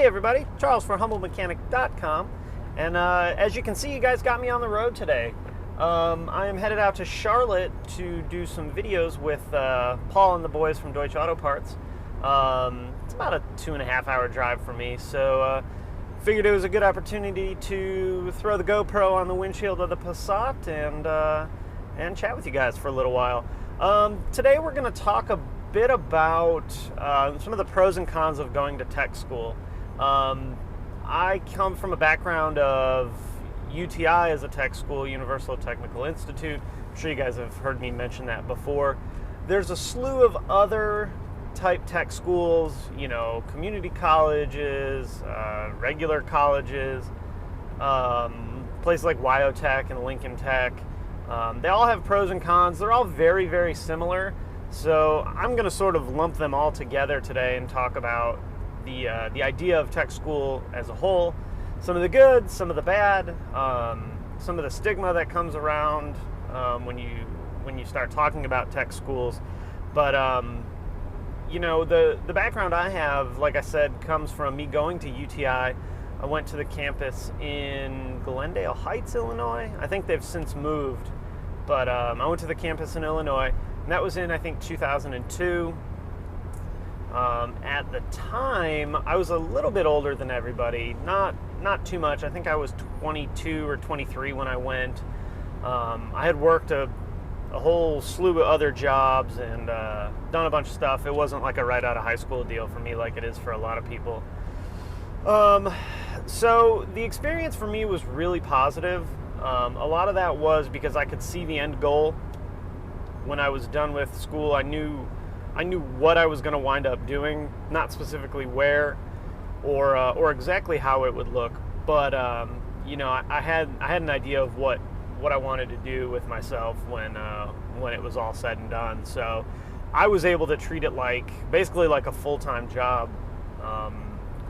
Hey everybody, Charles for HumbleMechanic.com, and as you can see, you guys got me on the road today. I am headed out to Charlotte to do some videos with Paul and the boys from Deutsch Auto Parts. It's about a 2.5 hour drive for me, so figured it was a good opportunity to throw the GoPro on the windshield of the Passat and chat with you guys for a little while. Today we're going to talk a bit about some of the pros and cons of going to tech school. I come from a background of UTI as a tech school, Universal Technical Institute. I'm sure you guys have heard me mention that before. There's a slew of other type tech schools, you know, community colleges, regular colleges, places like WyoTech and Lincoln Tech. They all have pros and cons. They're all very, very similar. So I'm going to sort of lump them all together today and talk about the idea of tech school as a whole, some of the good, some of the bad, some of the stigma that comes around when you start talking about tech schools. But you know, the background I have, like I said, comes from me going to UTI. I went to the campus in Glendale Heights, Illinois. I think they've since moved, but I went to the campus in Illinois, and that was in, I think, 2002. At the time, I was a little bit older than everybody, not too much. I think I was 22 or 23 when I went. I had worked a whole slew of other jobs and done a bunch of stuff. It wasn't like a right out of high school deal for me like it is for a lot of people. So the experience for me was really positive. A lot of that was because I could see the end goal. When I was done with school, I knew what I was going to wind up doing, not specifically where or exactly how it would look, but you know, I had an idea of what I wanted to do with myself when it was all said and done. So I was able to treat it basically like a full-time job.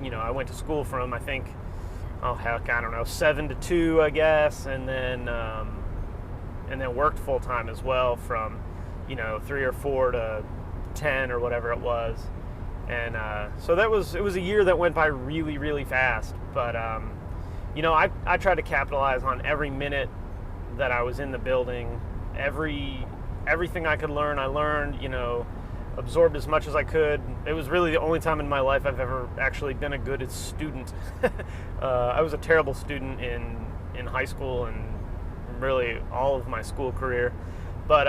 You know, I went to school from, I think, I don't know, 7 to 2, I guess, and then worked full-time as well from, you know, 3 or 4 to 10 or whatever it was. And so it was a year that went by really, really fast. But you know, I tried to capitalize on every minute that I was in the building. Everything I could learn, I learned. You know, absorbed as much as I could. It was really the only time in my life I've ever actually been a good student. I was a terrible student in high school and really all of my school career. But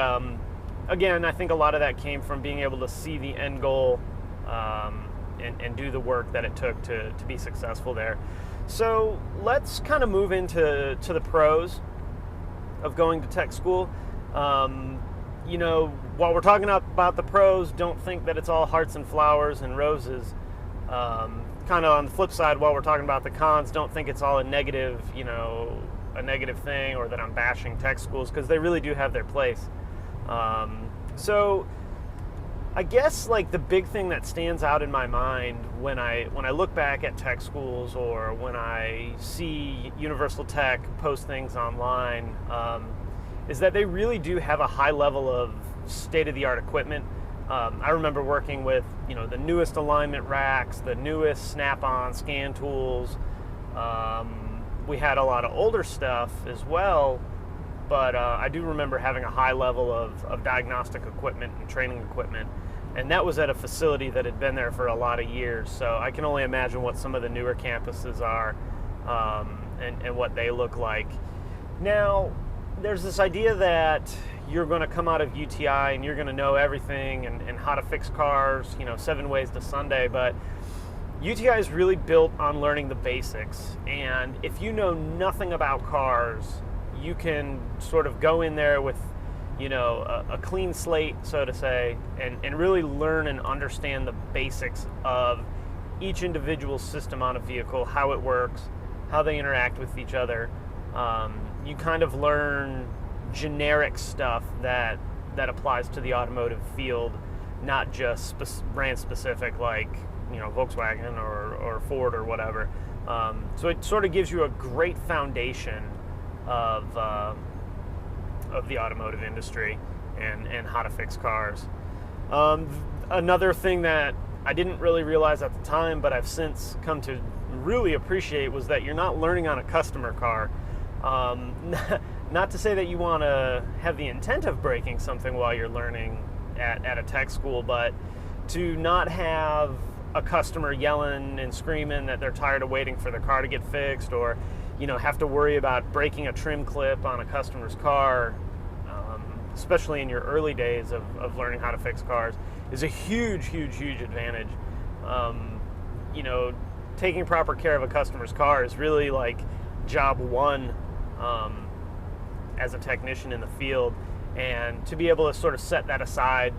again, I think a lot of that came from being able to see the end goal and do the work that it took to be successful there. So let's kind of move into the pros of going to tech school. You know, while we're talking about the pros, don't think that it's all hearts and flowers and roses. Kind of on the flip side, while we're talking about the cons, don't think it's all a negative thing, or that I'm bashing tech schools, because they really do have their place. So I guess like the big thing that stands out in my mind when I look back at tech schools, or when I see Universal Tech post things online, is that they really do have a high level of state-of-the-art equipment. I remember working with, you know, the newest alignment racks, the newest Snap-on scan tools. We had a lot of older stuff as well, but I do remember having a high level of diagnostic equipment and training equipment, and that was at a facility that had been there for a lot of years. So I can only imagine what some of the newer campuses are, and what they look like. Now, there's this idea that you're going to come out of UTI and you're going to know everything and how to fix cars, you know, 7 ways to Sunday, but UTI is really built on learning the basics. And if you know nothing about cars, you can sort of go in there with, you know, a clean slate, so to say, and really learn and understand the basics of each individual system on a vehicle, how it works, how they interact with each other. You kind of learn generic stuff that applies to the automotive field, not just brand specific, like, you know, Volkswagen or Ford or whatever. So it sort of gives you a great foundation of the automotive industry and how to fix cars. Another thing that I didn't really realize at the time, but I've since come to really appreciate was that you're not learning on a customer car. Not to say that you want to have the intent of breaking something while you're learning at a tech school, but to not have a customer yelling and screaming that they're tired of waiting for their car to get fixed, or have to worry about breaking a trim clip on a customer's car, especially in your early days of learning how to fix cars, is a huge advantage. Taking proper care of a customer's car is really like job one as a technician in the field, and to be able to sort of set that aside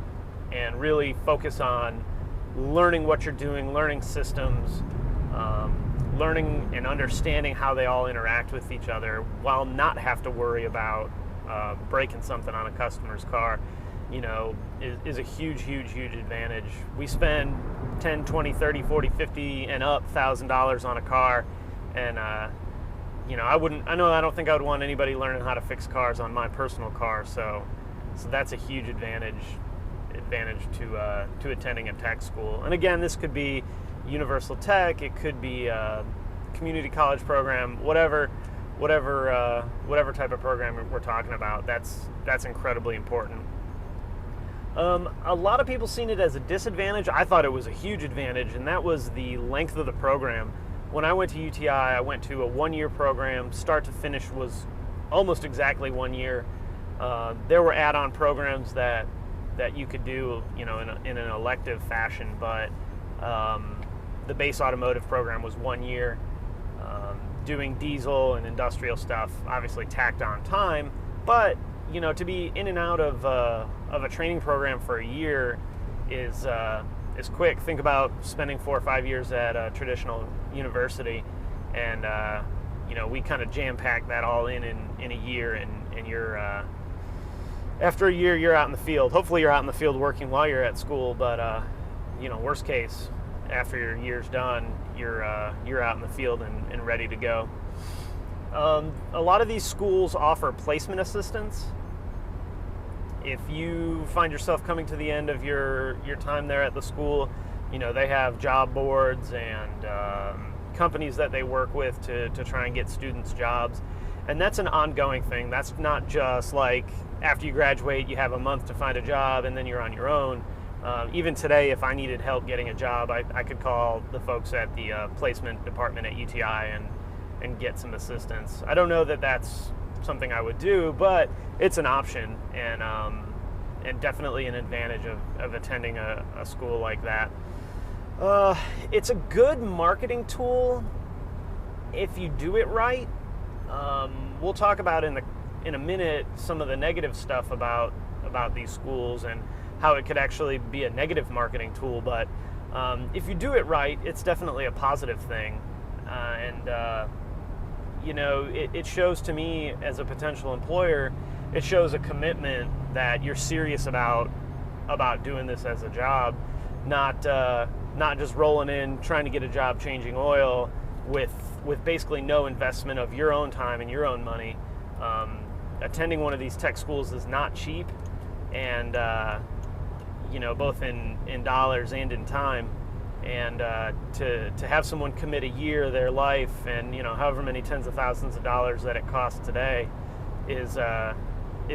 and really focus on learning what you're doing, learning systems, learning and understanding how they all interact with each other while not have to worry about breaking something on a customer's car, is a huge advantage. We spend 10, 20, 30, 40, 50 and up $1,000 on a car, and I don't think I would want anybody learning how to fix cars on my personal car, so that's a huge advantage to attending a tech school. And again, this could be Universal Tech, it could be a community college program, whatever type of program we're talking about. That's incredibly important. A lot of people seen it as a disadvantage. I thought it was a huge advantage, and that was the length of the program. When I went to UTI, I went to a one-year program. Start to finish was almost exactly 1 year. There were add-on programs that you could do, in an elective fashion, but the base automotive program was 1 year. Doing diesel and industrial stuff, obviously tacked on time, but to be in and out of a training program for a year is quick. Think about spending 4 or 5 years at a traditional university, and we kind of jam-packed that all in a year, and you're after a year you're out in the field. Hopefully you're out in the field working while you're at school, but worst case, after your year's done, you're out in the field and ready to go. A lot of these schools offer placement assistance. If you find yourself coming to the end of your time there at the school, they have job boards and companies that they work with to try and get students jobs. And that's an ongoing thing. That's not just like after you graduate, you have a month to find a job and then you're on your own. Even today, if I needed help getting a job, I could call the folks at the placement department at UTI and get some assistance. I don't know that that's something I would do, but it's an option, and definitely an advantage of attending a school like that. It's a good marketing tool if you do it right. We'll talk about in a minute some of the negative stuff about these schools and how it could actually be a negative marketing tool, but if you do it right, it's definitely a positive thing. It shows to me as a potential employer, it shows a commitment that you're serious about doing this as a job, not just rolling in trying to get a job changing oil with basically no investment of your own time and your own money. Attending one of these tech schools is not cheap, and both in dollars and in time. And to have someone commit a year of their life and however many tens of thousands of dollars that it costs today is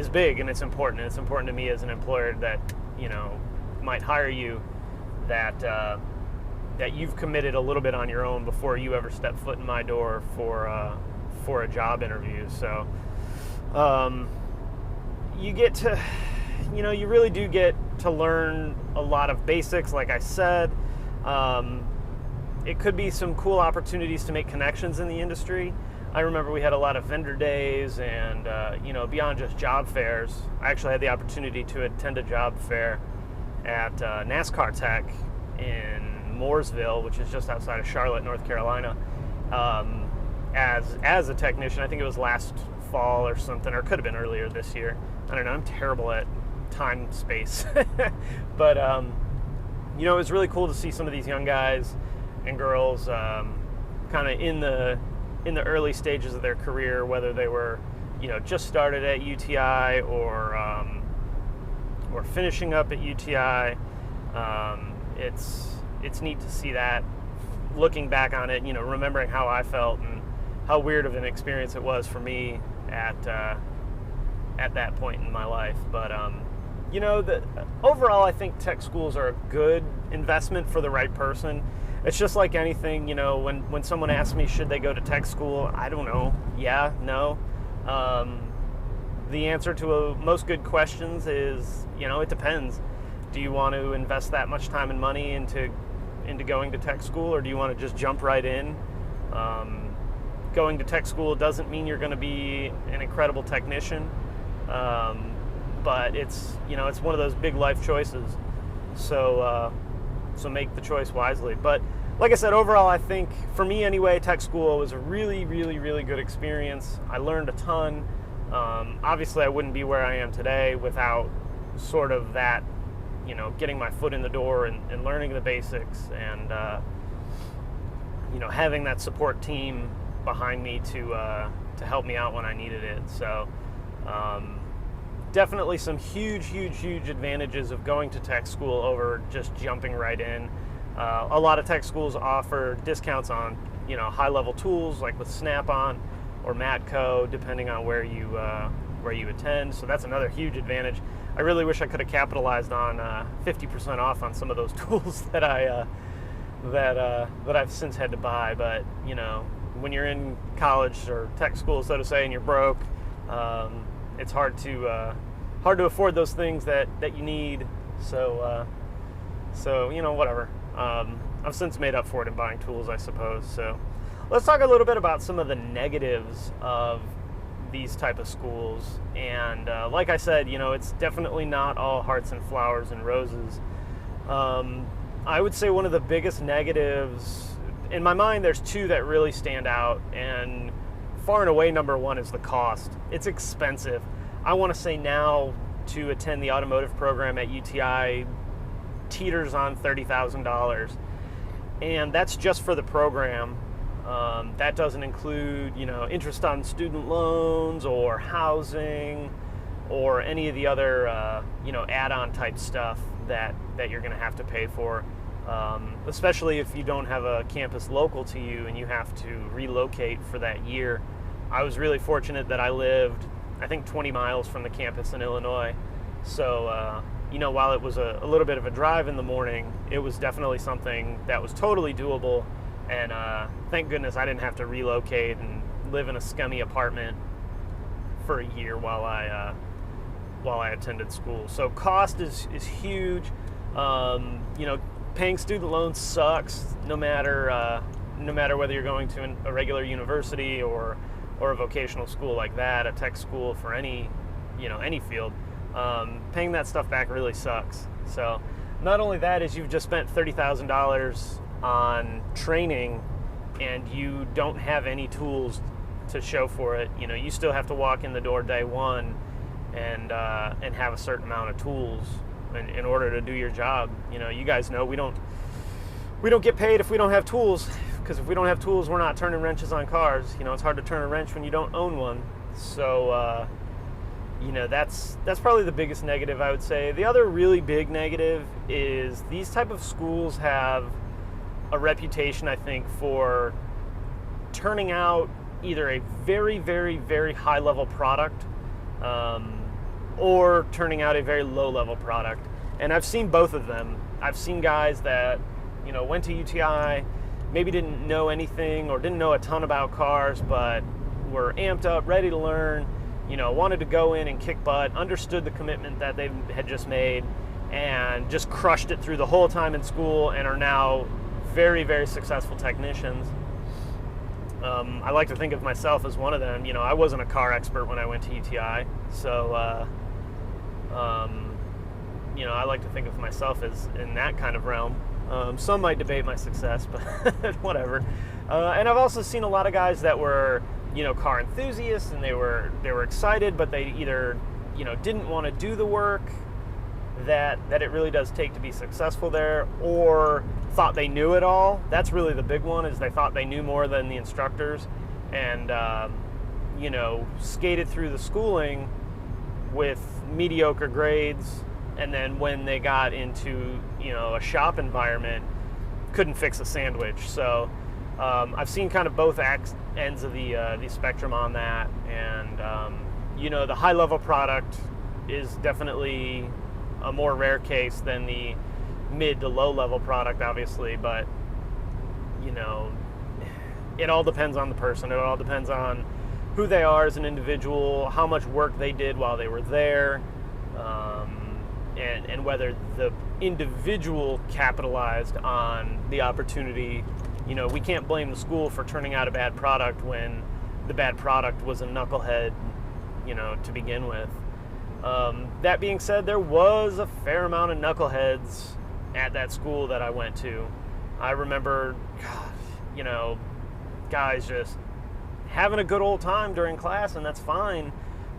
big, and it's important. And it's important to me as an employer that might hire you, that you've committed a little bit on your own before you ever step foot in my door for a job interview. So you get to you really do get to learn a lot of basics, like I said. It could be some cool opportunities to make connections in the industry. I remember we had a lot of vendor days and, beyond just job fairs. I actually had the opportunity to attend a job fair at NASCAR Tech in Mooresville, which is just outside of Charlotte, North Carolina, as a technician. I think it was last fall or something, or it could have been earlier this year. I don't know. I'm terrible at time space. But it was really cool to see some of these young guys and girls kind of in the early stages of their career, whether they were just started at UTI or finishing up at UTI. It's neat to see that looking back on it, remembering how I felt and how weird of an experience it was for me at that point in my life. But overall, I think tech schools are a good investment for the right person. It's just like anything, when someone asks me, should they go to tech school? I don't know. Yeah, no. The answer to most good questions is, it depends. Do you want to invest that much time and money into going to tech school, or do you want to just jump right in? Going to tech school doesn't mean you're going to be an incredible technician, but it's one of those big life choices. So make the choice wisely. But like I said, overall, I think for me anyway, tech school was a really, really, really good experience. I learned a ton. Obviously, I wouldn't be where I am today without sort of that, getting my foot in the door and learning the basics and, having that support team behind me to help me out when I needed it. So definitely some huge, huge, huge advantages of going to tech school over just jumping right in. A lot of tech schools offer discounts on, high-level tools like with Snap-on or Matco, depending on where you attend. So that's another huge advantage. I really wish I could have capitalized on 50% off on some of those tools that I've since had to buy. But when you're in college or tech school, so to say, and you're broke, it's hard to afford those things that you need. So whatever. I've since made up for it in buying tools, I suppose. So let's talk a little bit about some of the negatives of these type of schools. And like I said, it's definitely not all hearts and flowers and roses. I would say one of the biggest negatives, in my mind, there's two that really stand out, and far and away number one is the cost. It's expensive. I want to say now to attend the automotive program at UTI teeters on $30,000, and that's just for the program. That doesn't include, interest on student loans or housing or any of the other, add-on type stuff that you're going to have to pay for, especially if you don't have a campus local to you and you have to relocate for that year. I was really fortunate that I lived, I think, 20 miles from the campus in Illinois. So, while it was a little bit of a drive in the morning, it was definitely something that was totally doable. And thank goodness I didn't have to relocate and live in a scummy apartment for a year while I attended school. So cost is huge. Paying student loans sucks. No matter whether you're going to a regular university or a vocational school like that, a tech school for any field, paying that stuff back really sucks. So not only that is you've just spent $30,000 on training and you don't have any tools to show for it. You still have to walk in the door day one and have a certain amount of tools in order to do your job. You guys know we don't get paid if we don't have tools, because if we don't have tools, we're not turning wrenches on cars. It's hard to turn a wrench when you don't own one. So that's probably the biggest negative, I would say. The other really big negative is these type of schools have a reputation, I think, for turning out either a very, very, very high-level product or turning out a very low-level product. And I've seen both of them. I've seen guys that, went to UTI, maybe didn't know anything or didn't know a ton about cars, but were amped up, ready to learn, wanted to go in and kick butt, understood the commitment that they had just made, and just crushed it through the whole time in school and are now very, very successful technicians. I like to think of myself as one of them. I wasn't a car expert when I went to UTI, so I like to think of myself as in that kind of realm. Some might debate my success, but whatever. And I've also seen a lot of guys that were, car enthusiasts, and they were excited, but they either, didn't want to do the work that it really does take to be successful there, or thought they knew it all. That's really the big one, is they thought they knew more than the instructors, and skated through the schooling with mediocre grades, and then when they got into a shop environment, couldn't fix a sandwich. So I've seen kind of both ends of the spectrum on that, and the high level product is definitely a more rare case than the mid to low level product, obviously, but it all depends on the person. It all depends on who they are as an individual, how much work they did while they were there, and whether the individual capitalized on the opportunity. We can't blame the school for turning out a bad product when the bad product was a knucklehead, to begin with. That being said, there was a fair amount of knuckleheads at that school that I went to. I remember, guys just having a good old time during class, and that's fine.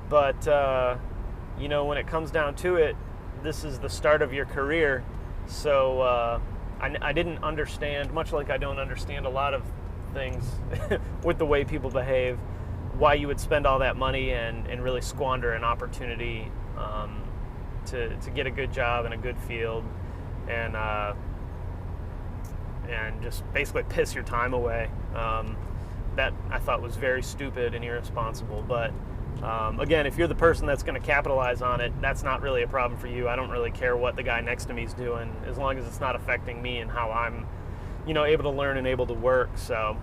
But, when it comes down to it, this is the start of your career. So I didn't understand, much like I don't understand a lot of things with the way people behave, why you would spend all that money and really squander an opportunity to get a good job in a good field and just basically piss your time away. That I thought was very stupid and irresponsible. But again, if you're the person that's going to capitalize on it, that's not really a problem for you. I don't really care what the guy next to me is doing, as long as it's not affecting me and how I'm, able to learn and able to work. So,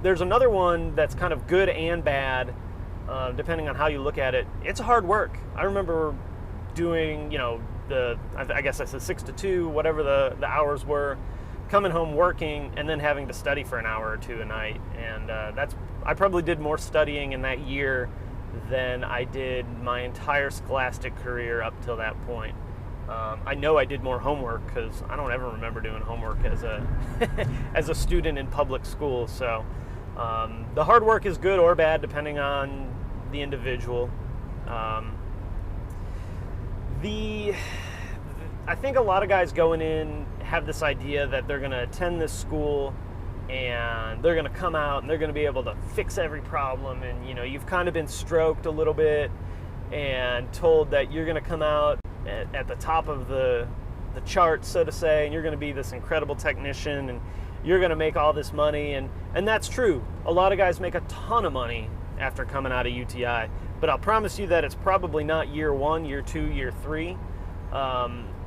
there's another one that's kind of good and bad, depending on how you look at it. It's hard work. I remember doing, I guess I said 6 to 2, whatever the hours were, coming home working and then having to study for an hour or two a night. And I probably did more studying in that year than I did my entire scholastic career up till that point. I know I did more homework because I don't ever remember doing homework as a as a student in public school. So the hard work is good or bad depending on the individual. I think a lot of guys going in have this idea that they're going to attend this school and they're going to come out and they're going to be able to fix every problem, and you've kind of been stroked a little bit and told that you're going to come out at the top of the chart, so to say, and you're going to be this incredible technician and you're going to make all this money, and that's true. A lot of guys make a ton of money after coming out of UTI, but I'll promise you that it's probably not year 1, year 2, year 3.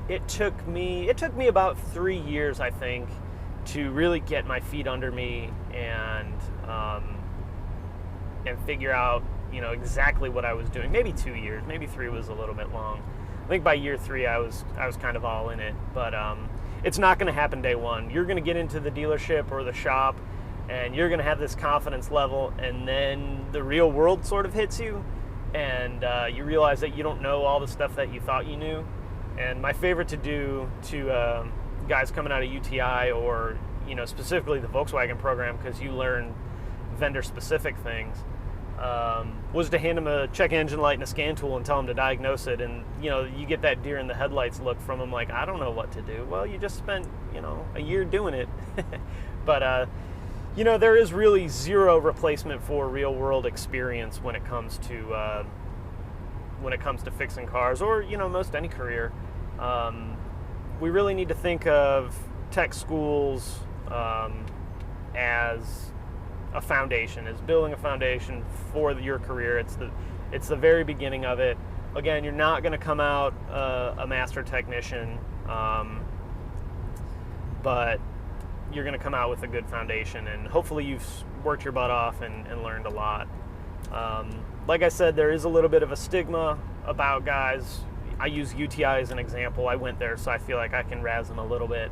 It took me about 3 years, I think, to really get my feet under me and figure out, exactly what I was doing. Maybe 2 years, maybe 3 was a little bit long. I think by year 3 I was kind of all in it, but it's not going to happen day one. You're going to get into the dealership or the shop and you're going to have this confidence level, and then the real world sort of hits you and you realize that you don't know all the stuff that you thought you knew. And my favorite to do to guys coming out of UTI or, specifically the Volkswagen program, because you learn vendor-specific things, was to hand them a check engine light and a scan tool and tell them to diagnose it. And, you get that deer in the headlights look from them like, I don't know what to do. Well, you just spent, a year doing it. But, there is really zero replacement for real-world experience when it comes to fixing cars or, most any career. We really need to think of tech schools as a foundation, as building a foundation for your career. It's the very beginning of it. Again, you're not going to come out a master technician, but you're going to come out with a good foundation, and hopefully you've worked your butt off and learned a lot. Like I said, there is a little bit of a stigma about guys. I use UTI as an example. I went there, so I feel like I can razz them a little bit.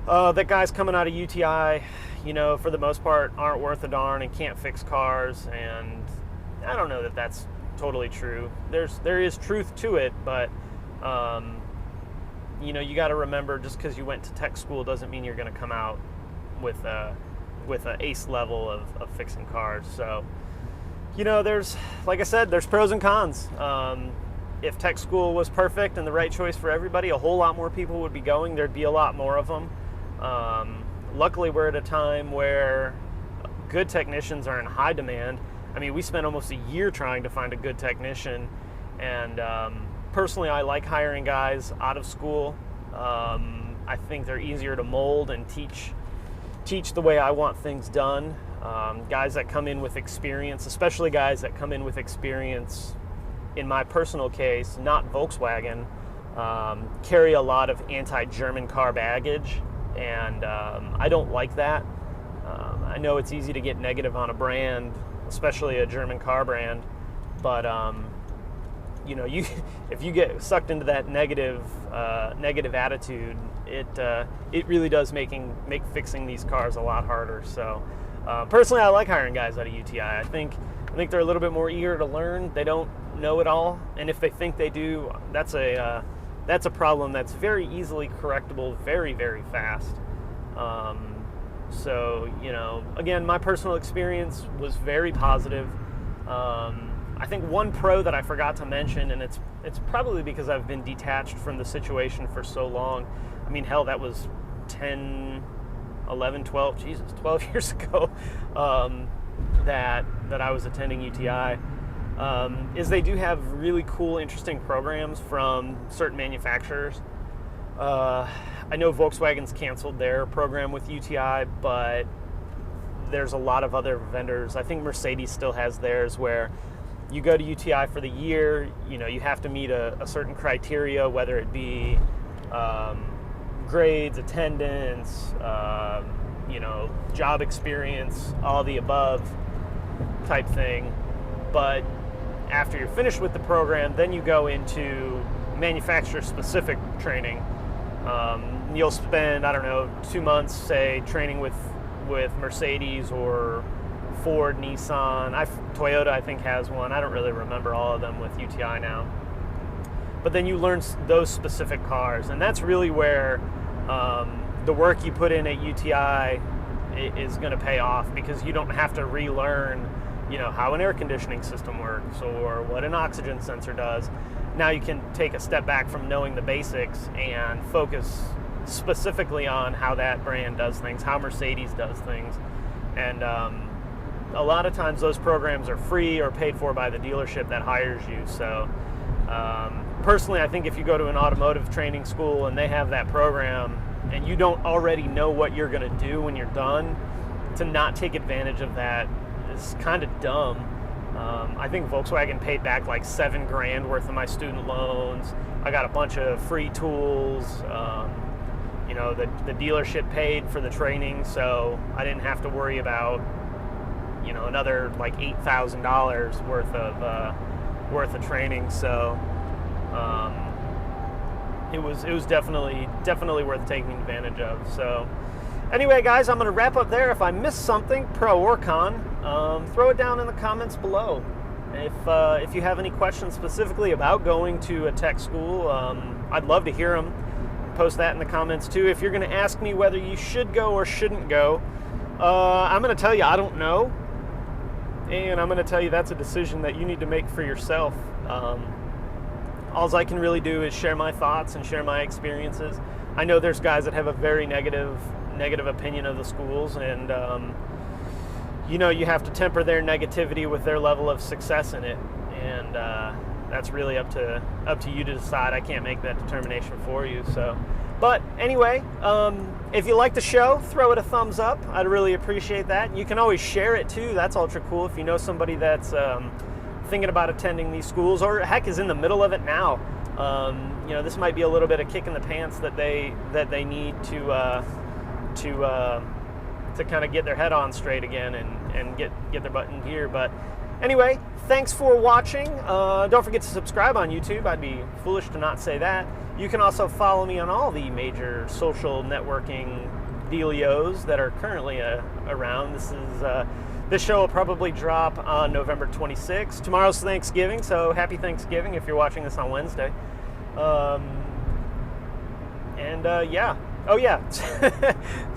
That guys coming out of UTI, for the most part, aren't worth a darn and can't fix cars, and I don't know that that's totally true. There is truth to it, but you got to remember, just because you went to tech school doesn't mean you're going to come out with a ace level of fixing cars. So, there's, like I said, there's pros and cons. If tech school was perfect and the right choice for everybody, a whole lot more people would be going. There'd be a lot more of them. Luckily, we're at a time where good technicians are in high demand. I mean, we spent almost a year trying to find a good technician, and personally, I like hiring guys out of school. I think they're easier to mold and teach the way I want things done. Guys that come in with experience, especially guys that come in with experience, in my personal case, not Volkswagen, carry a lot of anti-German car baggage, and I don't like that. I know it's easy to get negative on a brand, especially a German car brand, but if you get sucked into that negative attitude, it really does make fixing these cars a lot harder. So personally, I like hiring guys out of UTI. I think they're a little bit more eager to learn. They don't know it all, and if they think they do, that's a problem that's very easily correctable very, very fast. So again, my personal experience was very positive. I think one pro that I forgot to mention, and it's probably because I've been detached from the situation for so long. I mean, hell, that was 10, 11, 12 years ago that I was attending UTI. Is they do have really cool, interesting programs from certain manufacturers. I know Volkswagen's canceled their program with UTI, but there's a lot of other vendors. I think Mercedes still has theirs, where you go to UTI for the year, you have to meet a certain criteria, whether it be grades, attendance, job experience, all the above type thing. But after you're finished with the program, then you go into manufacturer-specific training. You'll spend, 2 months, say, training with Mercedes or Ford, Nissan. Toyota, I think, has one. I don't really remember all of them with UTI now. But then you learn those specific cars, and that's really where the work you put in at UTI is going to pay off, because you don't have to relearn, how an air conditioning system works or what an oxygen sensor does. Now you can take a step back from knowing the basics and focus specifically on how that brand does things, how Mercedes does things. And a lot of times those programs are free or paid for by the dealership that hires you. So personally, I think if you go to an automotive training school and they have that program and you don't already know what you're going to do when you're done, to not take advantage of that is kind of dumb. I think Volkswagen paid back like $7,000 worth of my student loans. I got a bunch of free tools. The dealership paid for the training, so I didn't have to worry about another like $8,000 worth of training. So it was definitely worth taking advantage of. So anyway, guys, I'm going to wrap up there. If I missed something, pro or con, throw it down in the comments below. If you have any questions specifically about going to a tech school, I'd love to hear them. Post that in the comments too. If you're going to ask me whether you should go or shouldn't go, I'm going to tell you I don't know, and I'm going to tell you that's a decision that you need to make for yourself. All I can really do is share my thoughts and share my experiences. I know there's guys that have a very negative opinion of the schools, and you have to temper their negativity with their level of success in it, and that's really up to you to decide. I can't make that determination for you. So, but anyway, if you like the show, throw it a thumbs up. I'd really appreciate that. You can always share it too. That's ultra cool. If you know somebody that's thinking about attending these schools, or heck is in the middle of it now, this might be a little bit of kick in the pants that they need to kind of get their head on straight again and get their butt in gear. But anyway, thanks for watching. Don't forget to subscribe on YouTube. I'd be foolish to not say that. You can also follow me on all the major social networking dealios that are currently around. This show will probably drop on November 26th. Tomorrow's Thanksgiving, so happy Thanksgiving if you're watching this on Wednesday. Yeah. Oh yeah.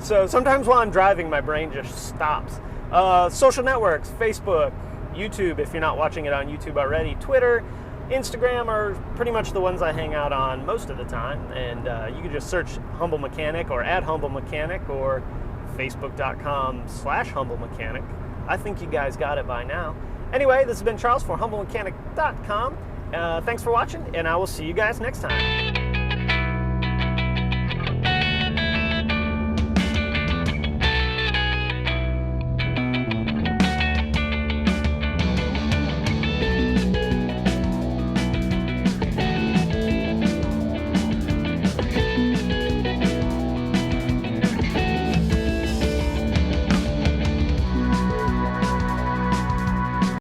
So sometimes while I'm driving, my brain just stops. Social networks, Facebook, YouTube, if you're not watching it on YouTube already, Twitter, Instagram are pretty much the ones I hang out on most of the time. And you can just search Humble Mechanic or @Humble Mechanic or Facebook.com/Humble Mechanic. I think you guys got it by now. Anyway, this has been Charles for HumbleMechanic.com. Thanks for watching, and I will see you guys next time.